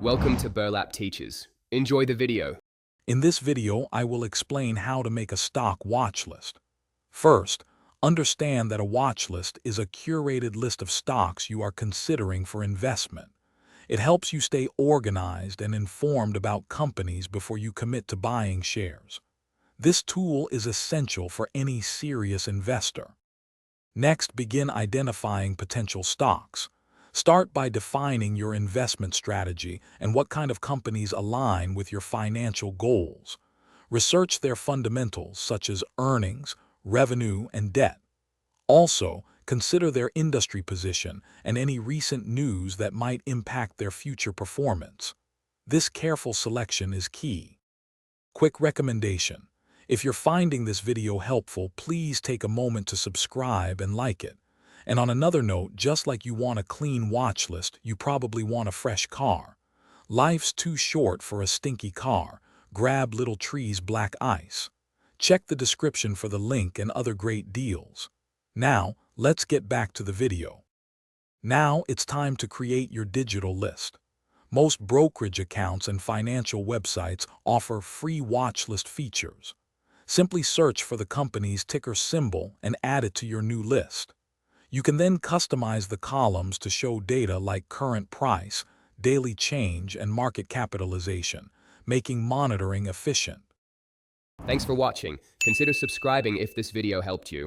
Welcome to Burlap Teachers. Enjoy the video. In this video, I will explain how to make a stock watch list. First, understand that a watch list is a curated list of stocks you are considering for investment. It helps you stay organized and informed about companies before you commit to buying shares. This tool is essential for any serious investor. Next, begin identifying potential stocks. Start by defining your investment strategy and what kind of companies align with your financial goals. Research their fundamentals such as earnings, revenue, and debt. Also, consider their industry position and any recent news that might impact their future performance. This careful selection is key. Quick recommendation: if you're finding this video helpful, please take a moment to subscribe and like it. And on another note, just like you want a clean watch list, you probably want a fresh car. Life's too short for a stinky car. Grab Little Tree's black ice. Check the description for the link and other great deals. Now, let's get back to the video. Now it's time to create your digital list. Most brokerage accounts and financial websites offer free watch list features. Simply search for the company's ticker symbol and add it to your new list. You can then customize the columns to show data like current price, daily change, and market capitalization, making monitoring efficient. Thanks for watching. Consider subscribing if this video helped you.